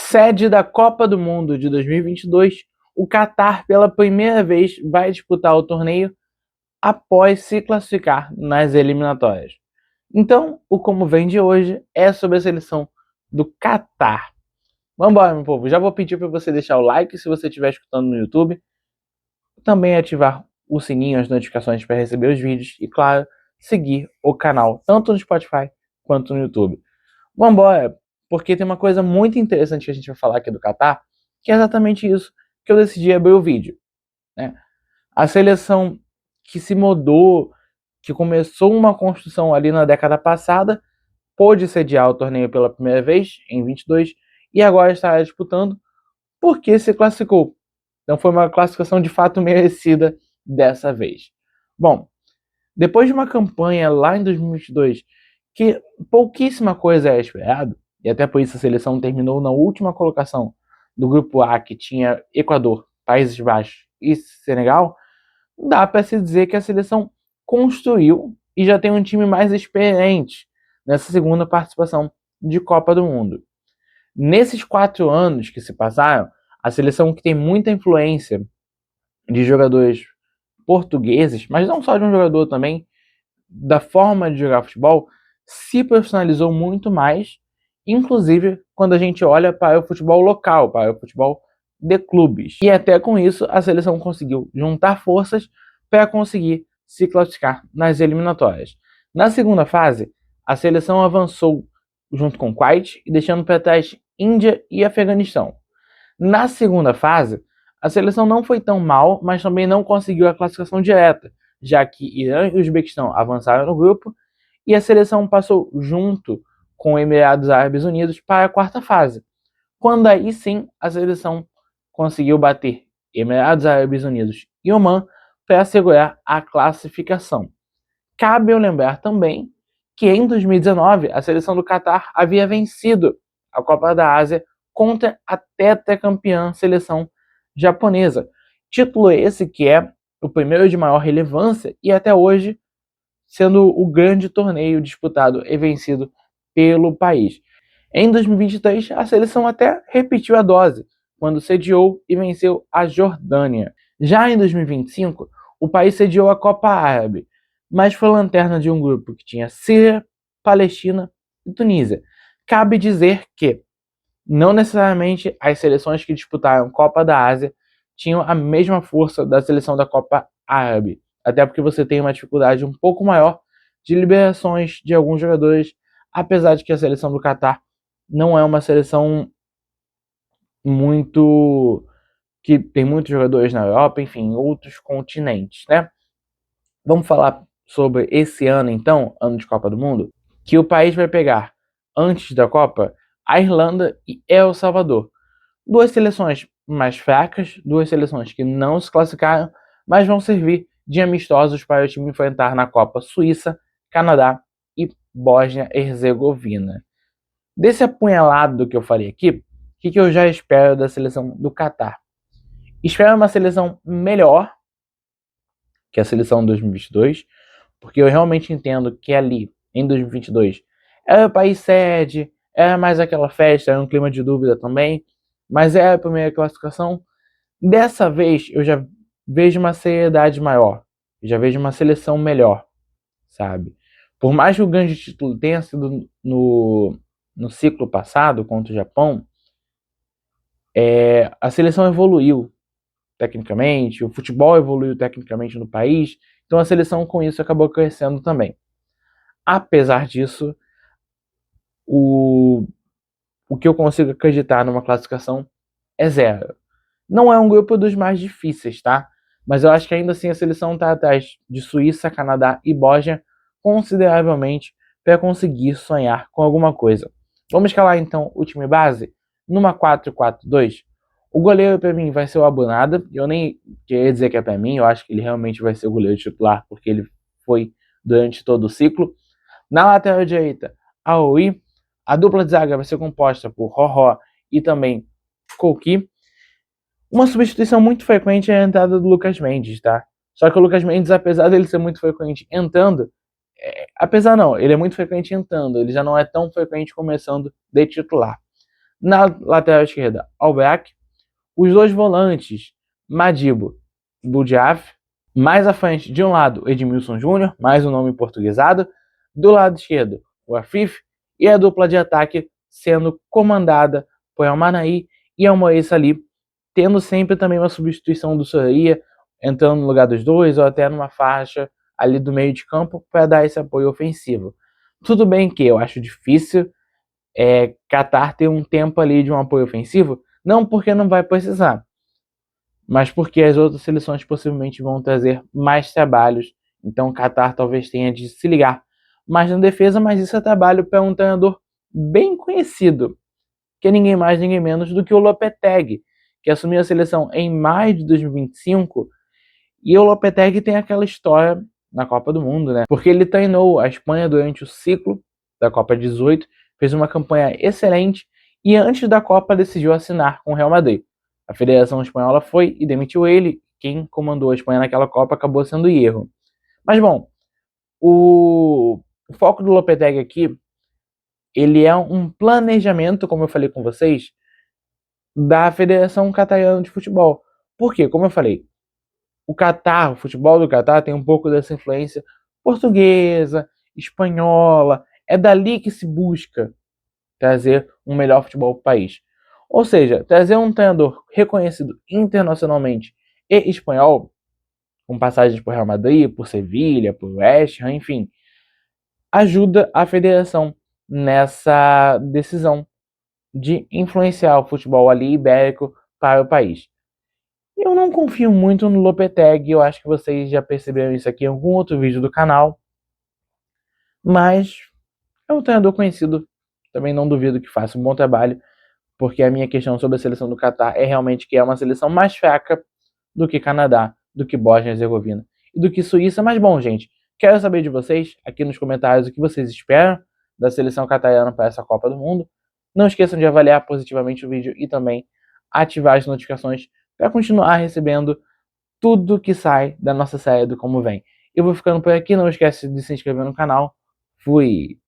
Sede da Copa do Mundo de 2022, o Catar pela primeira vez vai disputar o torneio após se classificar nas eliminatórias. Então, o Como Vem de hoje é sobre a seleção do Catar. Vambora, meu povo. Já vou pedir para você deixar o like se você estiver escutando no YouTube. Também ativar o sininho, as notificações para receber os vídeos. E, claro, seguir o canal, tanto no Spotify quanto no YouTube. Vambora, porque tem uma coisa muito interessante que a gente vai falar aqui do Catar, que é exatamente isso que eu decidi abrir o vídeo. Né? A seleção que se mudou, que começou uma construção ali na década passada, pôde sediar o torneio pela primeira vez, em 22, e agora está disputando porque se classificou. Então foi uma classificação de fato merecida dessa vez. Bom, depois de uma campanha lá em 2022 que pouquíssima coisa é esperado, e até por isso a seleção terminou na última colocação do grupo A, que tinha Equador, Países Baixos e Senegal, dá para se dizer que a seleção construiu e já tem um time mais experiente nessa segunda participação de Copa do Mundo. Nesses 4 anos que se passaram, a seleção que tem muita influência de jogadores portugueses, mas não só de um jogador também, da forma de jogar futebol, se profissionalizou muito mais, inclusive quando a gente olha para o futebol local, para o futebol de clubes. E até com isso a seleção conseguiu juntar forças para conseguir se classificar nas eliminatórias. Na segunda fase, a seleção avançou junto com Kuwait e deixando para trás Índia e Afeganistão. Na segunda fase, a seleção não foi tão mal, mas também não conseguiu a classificação direta, já que Irã e Uzbequistão avançaram no grupo e a seleção passou junto com Emirados Árabes Unidos para a quarta fase, quando aí sim a seleção conseguiu bater Emirados Árabes Unidos e Omã para assegurar a classificação. Cabe eu lembrar também que em 2019 a seleção do Catar havia vencido a Copa da Ásia contra a tetracampeã seleção japonesa. Título esse que é o primeiro de maior relevância e até hoje sendo o grande torneio disputado e vencido pelo país. Em 2023, a seleção até repetiu a dose, quando sediou e venceu a Jordânia. Já em 2025, o país sediou a Copa Árabe, mas foi lanterna de um grupo que tinha Síria, Palestina e Tunísia. Cabe dizer que não necessariamente as seleções que disputaram Copa da Ásia tinham a mesma força da seleção da Copa Árabe, até porque você tem uma dificuldade um pouco maior de liberações de alguns jogadores, apesar de que a seleção do Catar não é uma seleção muito que tem muitos jogadores na Europa, enfim, em outros continentes, né? Vamos falar sobre esse ano então, ano de Copa do Mundo, que o país vai pegar antes da Copa a Irlanda e El Salvador. Duas seleções mais fracas, duas seleções que não se classificaram, mas vão servir de amistosos para o time enfrentar na Copa Suíça, Canadá e Bósnia-Herzegovina. Desse apunhalado que eu falei aqui, o que eu já espero da seleção do Catar? Espero uma seleção melhor que a seleção de 2022, porque eu realmente entendo que ali, em 2022, era o país sede, era mais aquela festa, era um clima de dúvida também, mas era a primeira classificação. Dessa vez, eu já vejo uma seriedade maior, já vejo uma seleção melhor, sabe? Por mais que o grande título tenha sido no ciclo passado contra o Japão, a seleção evoluiu tecnicamente, o futebol evoluiu tecnicamente no país, então a seleção com isso acabou crescendo também. Apesar disso, o que eu consigo acreditar numa classificação é 0. Não é um grupo dos mais difíceis, tá? Mas eu acho que ainda assim a seleção está atrás de Suíça, Canadá e Bósnia consideravelmente para conseguir sonhar com alguma coisa. Vamos escalar então o time base numa 4-4-2. O goleiro para mim vai ser o Abunada. Eu nem queria dizer que é para mim, eu acho que ele realmente vai ser o goleiro titular porque ele foi durante todo o ciclo. Na lateral direita, Aoi. A dupla de zaga vai ser composta por Roró e também Kouki. Uma substituição muito frequente é a entrada do Lucas Mendes, tá? Só que o Lucas Mendes, apesar dele ser muito frequente entrando, ele é muito frequente entrando, ele já não é tão frequente começando de titular. Na lateral esquerda, Albarak. Os dois volantes, Madibo, Budiaf. Mais à frente, de um lado, Edmilson Júnior, mais um nome portuguesado. Do lado esquerdo, o Afif. E a dupla de ataque sendo comandada por Elmanaí e Almoez ali, tendo sempre também uma substituição do Soria, entrando no lugar dos dois, ou até numa faixa ali do meio de campo para dar esse apoio ofensivo. Tudo bem que eu acho difícil Qatar ter um tempo ali de um apoio ofensivo, não porque não vai precisar, mas porque as outras seleções possivelmente vão trazer mais trabalhos, então o Qatar talvez tenha de se ligar mais na defesa, mas isso é trabalho para um treinador bem conhecido, que é ninguém mais, ninguém menos do que o Lopetegui, que assumiu a seleção em maio de 2025, e o Lopetegui tem aquela história na Copa do Mundo, né? Porque ele treinou a Espanha durante o ciclo da Copa 18, fez uma campanha excelente e antes da Copa decidiu assinar com o Real Madrid. A Federação Espanhola foi e demitiu ele. Quem comandou a Espanha naquela Copa acabou sendo erro. Mas bom, o foco do Lopetegui aqui, ele é um planejamento, como eu falei com vocês, da Federação Catariana de Futebol. Por quê? Como eu falei, o Catar, o futebol do Catar tem um pouco dessa influência portuguesa, espanhola. É dali que se busca trazer um melhor futebol para o país. Ou seja, trazer um treinador reconhecido internacionalmente e espanhol, com passagens por Real Madrid, por Sevilha, por West Ham, enfim, ajuda a federação nessa decisão de influenciar o futebol ali ibérico para o país. Eu não confio muito no Lopetegui, eu acho que vocês já perceberam isso aqui em algum outro vídeo do canal, mas é um treinador conhecido, também não duvido que faça um bom trabalho, porque a minha questão sobre a seleção do Catar é realmente que é uma seleção mais fraca do que Canadá, do que Bósnia e Herzegovina e do que Suíça. Mas bom, gente, quero saber de vocês aqui nos comentários o que vocês esperam da seleção catariana para essa Copa do Mundo. Não esqueçam de avaliar positivamente o vídeo e também ativar as notificações para continuar recebendo tudo que sai da nossa série do Como Vem. Eu vou ficando por aqui, não esquece de se inscrever no canal. Fui!